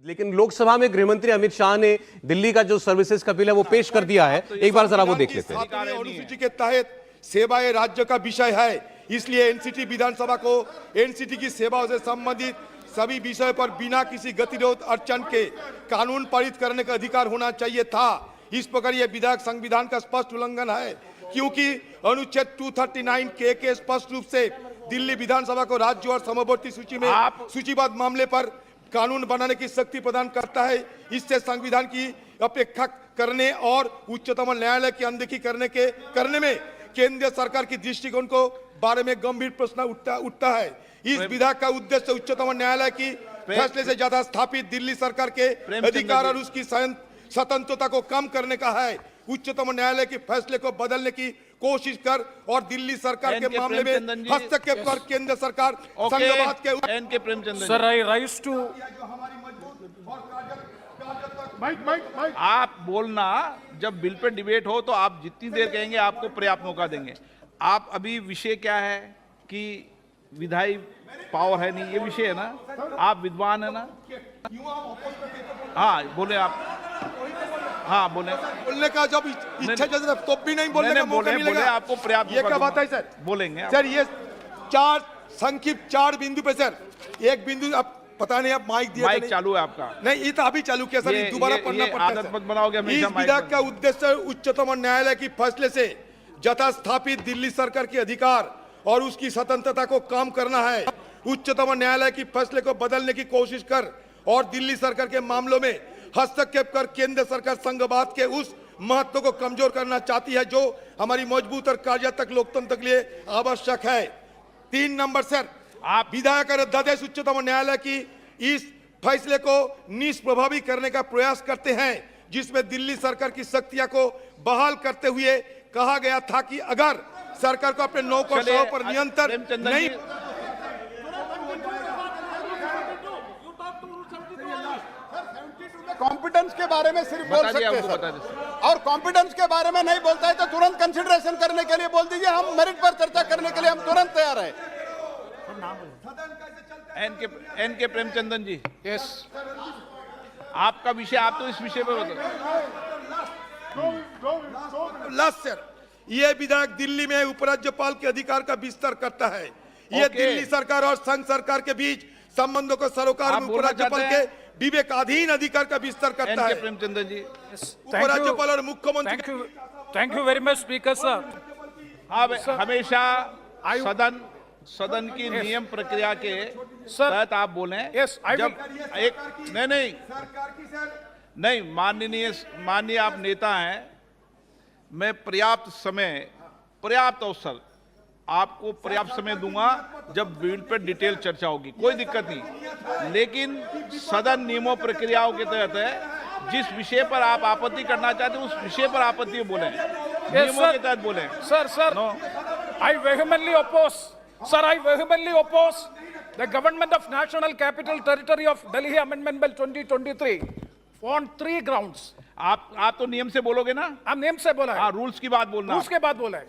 लेकिन लोकसभा में गृहमंत्री अमित शाह ने दिल्ली का जो सर्विसेज का बिल है वो पेश कर दिया है। एक बार जरा वो देख लेते हैं। अनुसूची के तहत सेवाएं राज्य का विषय है, इसलिए एनसीटी विधानसभा को एनसीटी की सेवाओं से संबंधित सभी विषयों पर बिना किसी गतिरोध अड़चन के कानून पारित करने का अधिकार होना चाहिए था। इस प्रकार यह विधेयक संविधान का स्पष्ट उल्लंघन है, क्योंकि अनुच्छेद 239 के स्पष्ट रूप से दिल्ली विधानसभा को राज्य और समवर्ती सूची में सूचीबद्ध मामले पर कानून बनाने की शक्ति प्रदान करता है। इससे संविधान की अपेक्षा करने और उच्चतम न्यायालय की अनदेखी करने में केंद्र सरकार की दृष्टिकोण को बारे में गंभीर प्रश्न उठता है। इस विधेयक का उद्देश्य उच्चतम न्यायालय की फैसले से ज्यादा स्थापित दिल्ली सरकार के अधिकार और उसकी स्वतंत्रता को कम करने का है। उच्चतम न्यायालय के फैसले को बदलने की कोशिश कर और दिल्ली सरकार के मामले में हस्तक्षेप कर केंद्र सरकार संघवाद के सर आई राइज टू आप बोलना जब बिल पे डिबेट हो तो आप जितनी देर कहेंगे आपको पर्याप्त मौका देंगे। आप अभी विषय क्या है कि विधायी पावर है नहीं, ये विषय है ना, आप विद्वान है ना। हाँ बोले आप, हाँ बोलने का जब इच्छा तो भी नहीं बोलने का मौका मिलेगा। आपको पर्याप्त ये क्या बात है सर? बोलेंगे सर ये संक्षिप्त 4 बिंदु पे सर, एक बिंदु आप पता नहीं आप माइक दिया माइक चालू है आपका? नहीं, ये तो अभी चालू किया सर, दोबारा पढ़ना पड़ता है। आदत मत बनाओगे हमेशा। इस विधेयक का उद्देश्य उच्चतम न्यायालय की फैसले से यथा स्थापित दिल्ली सरकार के अधिकार और उसकी स्वतंत्रता को कम करना है। उच्चतम न्यायालय की फैसले को बदलने की कोशिश कर और दिल्ली सरकार के मामलों में हस्तक्षेप कर केंद्र सरकार संघवाद के उस महत्व को कमजोर करना चाहती है जो हमारी मजबूत और कार्यात्मक लोकतंत्र के लिए आवश्यक है। 3 नंबर सर, आप विधायक और अध्यादेश उच्चतम न्यायालय की इस फैसले को निष्प्रभावी करने का प्रयास करते हैं, जिसमें दिल्ली सरकार की शक्तियां को बहाल करते हुए कहा गया था कि अगर सरकार को अपने नौकरों पर नियंत्रण नहीं। कॉम्पिटेंस के बारे में सिर्फ बोल सकते हैं सर, और कॉम्पिटेंस के बारे में नहीं बोलता है तो तुरंत कंसिडरेशन करने के लिए बोल दीजिए। हम मेरिट पर चर्चा करने के लिए हम तुरंत तैयार हैं। एन के प्रेमचंदन जी, यस, आपका विषय, आप तो इस विषय पर बताओ। लास्ट सर, ये विधेयक दिल्ली में उपराज्यपाल के अधिकार का विस्तार करता है। ये दिल्ली सरकार और संघ सरकार के बीच संबंधों को सरोकार में उपराज्यपाल के विवेकाधीन अधिकार का विस्तार करता है। प्रेमचंदन जी, उपराज्यपाल और मुख्यमंत्री। Thank you very much speaker sir. आप हमेशा सदन की नियम प्रक्रिया के तहत आप बोले। जब एक नहीं माननीय आप नेता हैं, मैं पर्याप्त अवसर आपको पर्याप्त समय दूंगा जब बिल पर डिटेल चर्चा होगी, कोई दिक्कत नहीं। लेकिन सदन नियमों प्रक्रियाओं के तहत है, जिस विषय पर आप आपत्ति करना चाहते हैं उस विषय पर आपत्ति बोले, नियमों के तहत बोले। Sir I vehemently oppose the government of National Capital Territory of Delhi Amendment Bill 2023 on 3 grounds. आप तो नियम से बोलोगे ना? हम नियम से बोला है। हाँ, रूल्स की बात बोलना। रूल्स के बाद बोला है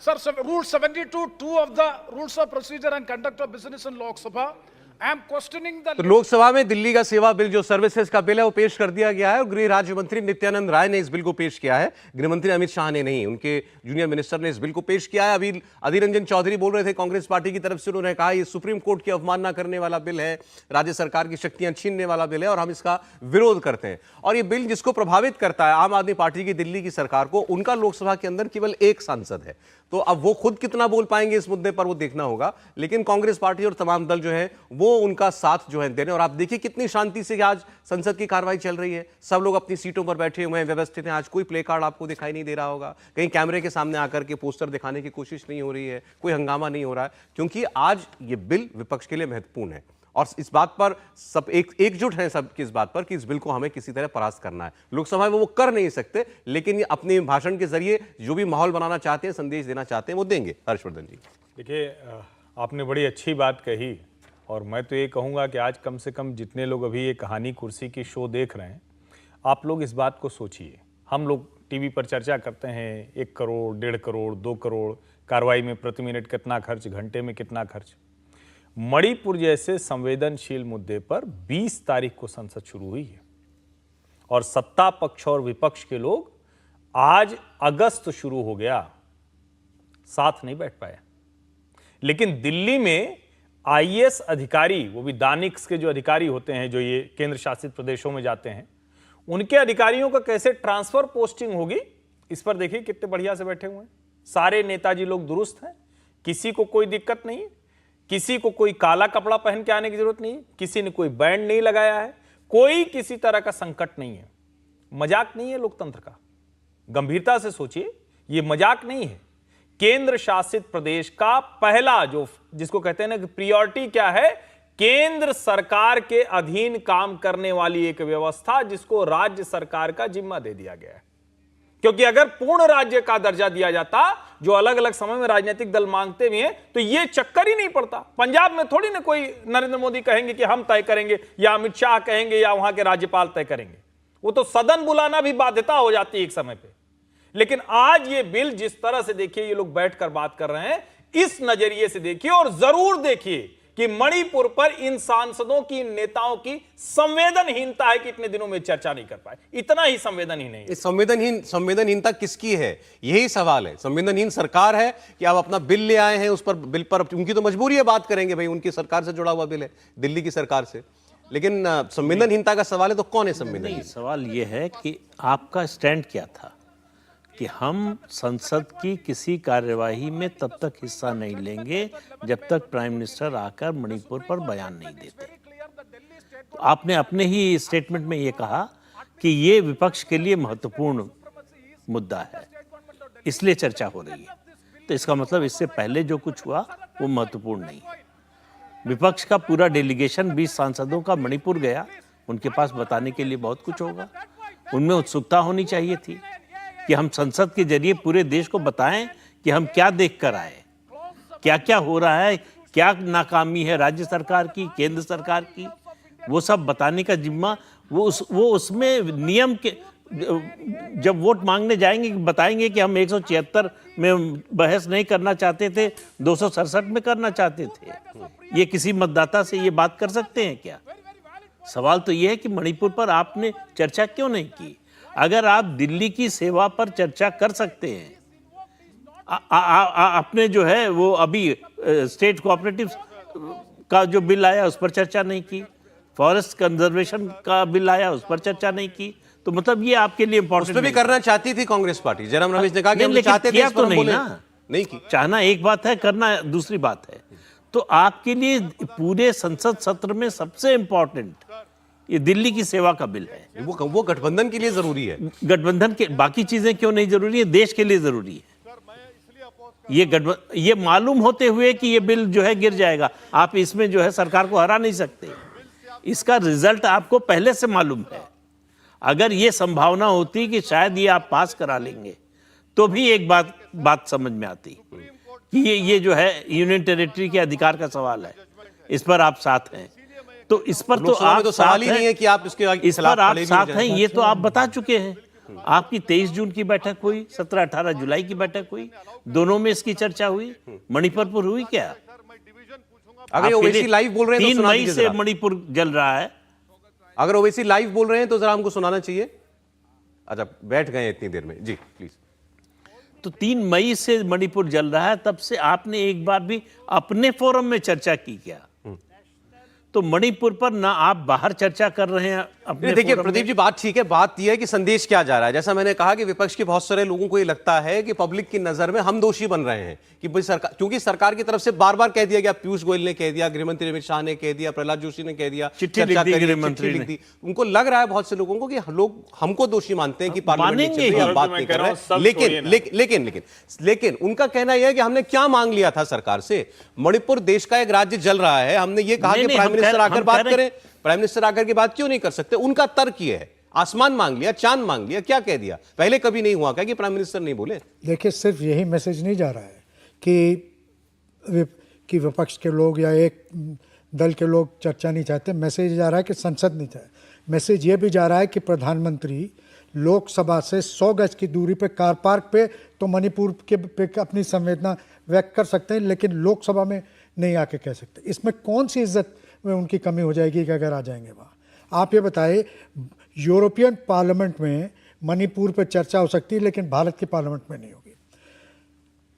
sir. Rule 72(2) of the Rules of Procedure and Conduct of Business in Lok Sabha. I am questioning the। तो लोकसभा में दिल्ली का सेवा बिल जो सर्विसेज का बिल है वो पेश कर दिया गया है और गृह राज्य मंत्री नित्यानंद राय ने इस बिल को पेश किया है। गृहमंत्री अमित शाह ने नहीं, उनके जूनियर मिनिस्टर ने इस बिल को पेश किया है। अभी अधीर रंजन चौधरी बोल रहे थे कांग्रेस पार्टी की तरफ से, उन्होंने कहा ये सुप्रीम कोर्ट की अवमानना करने वाला बिल है, राज्य सरकार की शक्तियां छीनने वाला बिल है और हम इसका विरोध करते हैं। और ये बिल जिसको प्रभावित करता है आम आदमी पार्टी की दिल्ली की सरकार को, उनका लोकसभा के अंदर केवल 1 सांसद है। तो अब वो खुद कितना बोल पाएंगे इस मुद्दे पर वो देखना होगा, लेकिन कांग्रेस पार्टी और तमाम दल जो है वो उनका साथ जो है दे रहे हैं। और आप देखिए कितनी शांति से आज संसद की कार्रवाई चल रही है, सब लोग अपनी सीटों पर बैठे हुए हैं, व्यवस्थित हैं। आज कोई प्ले कार्ड आपको दिखाई नहीं दे रहा होगा, कहीं कैमरे के सामने आकर के पोस्टर दिखाने की कोशिश नहीं हो रही है, कोई हंगामा नहीं हो रहा है, क्योंकि आज ये बिल विपक्ष के लिए महत्वपूर्ण है और इस बात पर सब एकजुट हैं सब की इस बात पर कि इस बिल को हमें किसी तरह परास्त करना है। लोकसभा में वो कर नहीं सकते, लेकिन अपने भाषण के जरिए जो भी माहौल बनाना चाहते हैं, संदेश देना चाहते हैं, वो देंगे। हर्षवर्धन जी, देखिए, आपने बड़ी अच्छी बात कही और मैं तो ये कहूँगा कि आज कम से कम जितने लोग अभी ये कहानी कुर्सी की शो देख रहे हैं, आप लोग इस बात को सोचिए। हम लोग टीवी पर चर्चा करते हैं 1 करोड़, 1.5 करोड़, 2 करोड़, कार्रवाई में प्रति मिनट कितना खर्च, घंटे में कितना खर्च। मणिपुर जैसे संवेदनशील मुद्दे पर 20 तारीख को संसद शुरू हुई है और सत्ता पक्ष और विपक्ष के लोग आज अगस्त शुरू हो गया साथ नहीं बैठ पाए। लेकिन दिल्ली में आईएएस अधिकारी, वो भी दानिक्स के जो अधिकारी होते हैं जो ये केंद्र शासित प्रदेशों में जाते हैं, उनके अधिकारियों का कैसे ट्रांसफर पोस्टिंग होगी, इस पर देखिए कितने बढ़िया से बैठे हुए हैं। सारे नेताजी लोग दुरुस्त हैं, किसी को कोई दिक्कत नहीं है, किसी को कोई काला कपड़ा पहन के आने की जरूरत नहीं है, किसी ने कोई बैंड नहीं लगाया है, कोई किसी तरह का संकट नहीं है। मजाक नहीं है लोकतंत्र का, गंभीरता से सोचिए, ये मजाक नहीं है। केंद्र शासित प्रदेश का पहला जो जिसको कहते हैं ना कि प्रायोरिटी क्या है, केंद्र सरकार के अधीन काम करने वाली एक व्यवस्था जिसको राज्य सरकार का जिम्मा दे दिया गया है। क्योंकि अगर पूर्ण राज्य का दर्जा दिया जाता, जो अलग अलग समय में राजनीतिक दल मांगते भी हैं, तो ये चक्कर ही नहीं पड़ता। पंजाब में थोड़ी ना कोई नरेंद्र मोदी कहेंगे कि हम तय करेंगे, या अमित शाह कहेंगे, या वहां के राज्यपाल तय करेंगे। वो तो सदन बुलाना भी बाध्यता हो जाती है एक समय पे। लेकिन आज ये बिल जिस तरह से देखिए ये लोग बैठकर बात कर रहे हैं, इस नजरिए से देखिए और जरूर देखिए कि मणिपुर पर इन सांसदों की, इन नेताओं की संवेदनहीनता है कि इतने दिनों में चर्चा नहीं कर पाए। इतना ही संवेदनहीन है। संवेदनहीनता किसकी है, यही सवाल है। संवेदनहीन सरकार है कि आप अपना बिल ले आए हैं, उस पर बिल पर उनकी तो मजबूरी है, बात करेंगे भाई, उनकी सरकार से जुड़ा हुआ बिल है, दिल्ली की सरकार से। लेकिन संवेदनहीनता का सवाल है तो कौन है संवेदनहीन? सवाल यह है कि आपका स्टैंड क्या था कि हम संसद की किसी कार्यवाही में तब तक हिस्सा नहीं लेंगे जब तक प्राइम मिनिस्टर आकर मणिपुर पर बयान नहीं देते। तो आपने अपने ही स्टेटमेंट में ये कहा कि ये विपक्ष के लिए महत्वपूर्ण मुद्दा है, इसलिए चर्चा हो रही है। तो इसका मतलब इससे पहले जो कुछ हुआ वो महत्वपूर्ण नहीं है। विपक्ष का पूरा डेलीगेशन 20 सांसदों का मणिपुर गया, उनके पास बताने के लिए बहुत कुछ होगा। उनमें उत्सुकता होनी चाहिए थी कि हम संसद के जरिए पूरे देश को बताएं कि हम क्या देख कर आए, क्या क्या हो रहा है, क्या नाकामी है राज्य सरकार की, केंद्र सरकार की, वो सब बताने का जिम्मा वो उसमें नियम के जब वोट मांगने जाएंगे बताएंगे कि हम 176 में बहस नहीं करना चाहते थे, 267 में करना चाहते थे। ये किसी मतदाता से ये बात कर सकते हैं क्या? सवाल तो ये है कि मणिपुर पर आपने चर्चा क्यों नहीं की? अगर आप दिल्ली की सेवा पर चर्चा कर सकते हैं, आपने जो है वो अभी स्टेट कोऑपरेटिव का जो बिल आया उस पर चर्चा नहीं की, फॉरेस्ट कंजर्वेशन का बिल आया उस पर चर्चा नहीं की, तो मतलब ये आपके लिए इंपॉर्टेंट भी करना चाहती थी कांग्रेस पार्टी। जयराम रमेश ने कहा कि हम चाहते थे, तो नहीं ना, नहीं की। चाहना एक बात है, करना दूसरी बात है। तो आपके लिए पूरे संसद सत्र में सबसे इंपॉर्टेंट ये दिल्ली की सेवा का बिल है। वो गठबंधन के लिए जरूरी है। गठबंधन के बाकी चीजें क्यों नहीं जरूरी है? देश के लिए जरूरी है। ये मालूम होते हुए कि ये बिल जो है गिर जाएगा, आप इसमें जो है सरकार को हरा नहीं सकते। इसका रिजल्ट आपको पहले से मालूम है। अगर ये संभावना होती कि शायद ये आप पास करा लेंगे तो भी एक बात समझ में आती कि ये जो है यूनियन टेरिटरी के अधिकार का सवाल है, इस पर आप साथ हैं। तो इस पर तो आप सवाल ही नहीं है कि आप इसके इस पर आप साथ हैं, ये तो आप बता चुके हैं। आपकी 23 जून की बैठक हुई, 17-18 जुलाई की बैठक हुई, दोनों में इसकी चर्चा हुई। मणिपुर पर हुई क्या? अगर ओवैसी लाइव बोल रहे हैं 3 मई से मणिपुर जल रहा है। अगर ओवैसी लाइव बोल रहे हैं तो जरा हमको सुनाना चाहिए। अच्छा, बैठ गए इतनी देर में, जी प्लीज। तो 3 मई से मणिपुर जल रहा है, तब से आपने एक बार भी अपने फोरम में चर्चा की क्या? तो मणिपुर पर ना आप बाहर चर्चा कर रहे हैं अपने। देखिए प्रदीप जी, बात ठीक है, बात यह है कि संदेश क्या जा रहा है। जैसा मैंने कहा कि विपक्ष के बहुत सारे लोगों को ये लगता है कि पब्लिक की नजर में हम दोषी बन रहे हैं कि भाई सरकार, क्योंकि सरकार की तरफ से बार बार कह दिया गया, पीयूष गोयल ने कह दिया, गृहमंत्री अमित शाह ने कह दिया, प्रहलाद जोशी ने कह दिया, चिट्ठी लिख दी गृहमंत्री ने। उनको लग रहा है बहुत से लोगों को कि लोग हमको दोषी मानते हैं कि पार्लियामेंट में बात नहीं कर रहे। लेकिन उनका कहना यह है कि हमने क्या मांग लिया था सरकार से? मणिपुर देश का एक राज्य जल रहा है, हमने ये कहा कि प्राइम मिनिस्टर आकर बात करें। प्राइम मिनिस्टर आकर के बात क्यों नहीं कर सकते? उनका तर्क ये है, आसमान मांग लिया, चांद मांग लिया, क्या कह दिया? पहले कभी नहीं हुआ क्या कि प्राइम मिनिस्टर नहीं बोले? देखिए, सिर्फ यही मैसेज नहीं जा रहा है कि विपक्ष के लोग या एक दल के लोग चर्चा नहीं चाहते। मैसेज जा रहा है कि संसद नहीं चाहते। मैसेज ये भी जा रहा है कि प्रधानमंत्री लोकसभा से 100 गज की दूरी पे कार पार्क पे तो मणिपुर के पे अपनी संवेदना व्यक्त कर सकते हैं, लेकिन लोकसभा में नहीं आके कह सकते। इसमें कौन सी इज्जत में उनकी कमी हो जाएगी कि अगर आ जाएंगे वहाँ? आप ये बताइए, यूरोपियन पार्लियामेंट में मणिपुर पर चर्चा हो सकती है लेकिन भारत की पार्लियामेंट में नहीं होगी।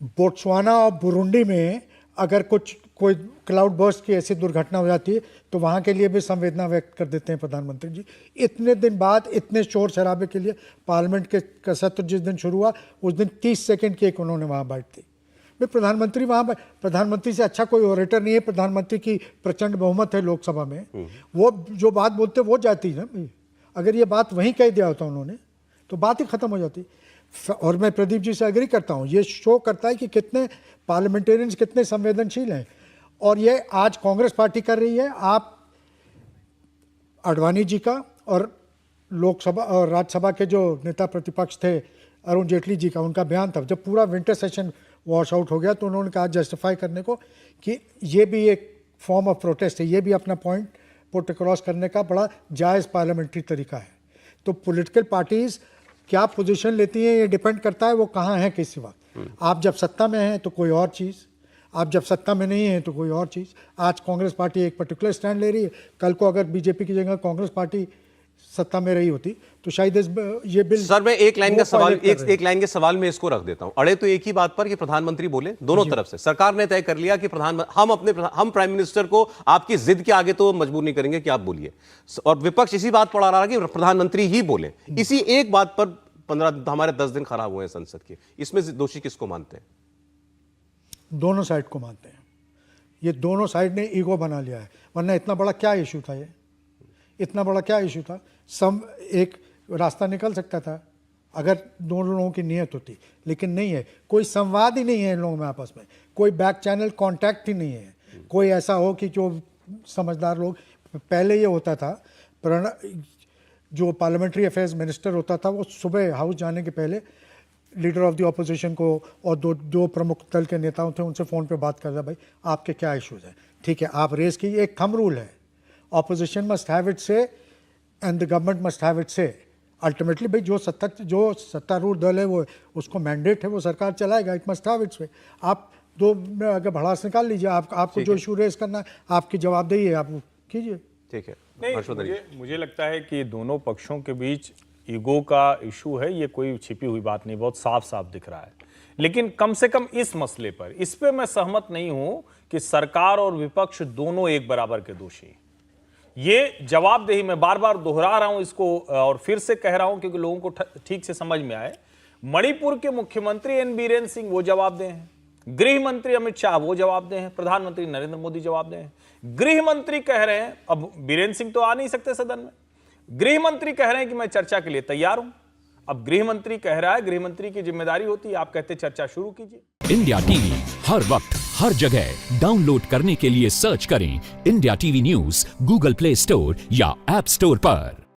बोत्सवाना और बुरुंडी में अगर कोई क्लाउड बर्स्ट की ऐसी दुर्घटना हो जाती है तो वहाँ के लिए भी संवेदना व्यक्त कर देते हैं प्रधानमंत्री जी। इतने दिन बाद इतने शोर शराबे के लिए पार्लियामेंट का सत्र जिस दिन शुरू हुआ उस दिन 30 सेकंड की एक उन्होंने वहाँ बाइट थी। भाई प्रधानमंत्री वहाँ, प्रधानमंत्री से अच्छा कोई ऑरेटर नहीं है। प्रधानमंत्री की प्रचंड बहुमत है लोकसभा में, वो जो बात बोलते वो जाती है ना भाई। अगर ये बात वहीं कह दिया होता उन्होंने तो बात ही खत्म हो जाती। और मैं प्रदीप जी से एग्री करता हूँ, ये शो करता है कि कितने पार्लियामेंटेरियंस कितने संवेदनशील हैं। और ये आज कांग्रेस पार्टी कर रही है। आप आडवाणी जी का और लोकसभा और राज्यसभा के जो नेता प्रतिपक्ष थे अरुण जेटली जी का, उनका बयान था जब पूरा विंटर सेशन वॉश आउट हो गया तो उन्होंने कहा जस्टिफाई करने को कि ये भी एक फॉर्म ऑफ प्रोटेस्ट है, ये भी अपना पॉइंट पुट अक्रॉस करने का बड़ा जायज़ पार्लियामेंट्री तरीका है। तो पॉलिटिकल पार्टीज़ क्या पोजीशन लेती हैं ये डिपेंड करता है वो कहाँ हैं किस वक्त। आप जब सत्ता में हैं तो कोई और चीज़, आप जब सत्ता में नहीं हैं तो कोई और चीज़। आज कांग्रेस पार्टी एक पर्टिकुलर स्टैंड ले रही है, कल को अगर बीजेपी की जगह कांग्रेस पार्टी सत्ता में रही होती तो शायद ये बिल। सर मैं एक लाइन के सवाल में इसको रख देता हूं। अड़े तो एक ही बात पर कि प्रधानमंत्री बोले दोनों तरफ से, सरकार ने तय कर लिया कि हम प्राइम मिनिस्टर को आपकी जिद के आगे तो मजबूर नहीं करेंगे कि आप बोलिए, और विपक्ष इसी बात पर आ रहा है कि प्रधानमंत्री ही बोले। इसी एक बात पर हमारे 10 दिन खराब हुए हैं संसद के। इसमें दोषी किसको मानते हैं? दोनों साइड को मानते हैं। ये दोनों साइड ने ईगो बना लिया है, वरना इतना बड़ा क्या इशू था? ये इतना बड़ा क्या इशू था? एक रास्ता निकल सकता था अगर दोनों लोगों की नीयत होती, लेकिन नहीं है। कोई संवाद ही नहीं है इन लोगों में आपस में, कोई बैक चैनल कांटेक्ट ही नहीं है। कोई ऐसा हो कि जो समझदार लोग, पहले ये होता था जो पार्लियामेंट्री अफेयर्स मिनिस्टर होता था वो सुबह हाउस जाने के पहले लीडर ऑफ द ऑपोजिशन को और दो प्रमुख दल के नेताओं थे उनसे फ़ोन पे बात करता, भाई आपके क्या इश्यूज़ हैं, ठीक है आप रेस की। एक थंब रूल है, ऑपोजिशन मस्ट हैव इट से and the government must have it से। अल्टीमेटली भाई जो सत्तारूढ़ दल है वो उसको मैंडेट है, वो सरकार चलाएगा, इट मस्ट हैव इट्स वे। आप दो अगर भड़ास निकाल लीजिए, आपको जो इशू रेस करना है आपकी जवाबदेही है, आप कीजिए। ठीक है। नहीं, मुझे लगता है कि दोनों पक्षों के बीच ईगो का इशू है, ये कोई छिपी हुई बात नहीं, बहुत साफ साफ दिख रहा है। लेकिन कम से कम इस मसले पर, इस पे मैं सहमत नहीं हूं कि सरकार और विपक्ष दोनों एक बराबर के दोषी। ये जवाबदेही, मैं बार बार दोहरा रहा हूं इसको और फिर से कह रहा हूं क्योंकि लोगों को ठीक से समझ में आए। मणिपुर के मुख्यमंत्री एन बीरेन सिंह वो जवाबदेह हैं, गृह मंत्री अमित शाह वो जवाबदेह हैं, प्रधानमंत्री नरेंद्र मोदी जवाबदेह हैं। गृह मंत्री कह रहे हैं, अब बीरेन सिंह तो आ नहीं सकते सदन में, गृह मंत्री कह रहे हैं कि मैं चर्चा के लिए तैयार हूं। अब गृह मंत्री कह रहा है, गृह मंत्री की जिम्मेदारी होती है, आप कहते चर्चा शुरू कीजिए। इंडिया टीवी हर वक्त हर जगह डाउनलोड करने के लिए सर्च करें India TV news Google play store या ऐप स्टोर पर।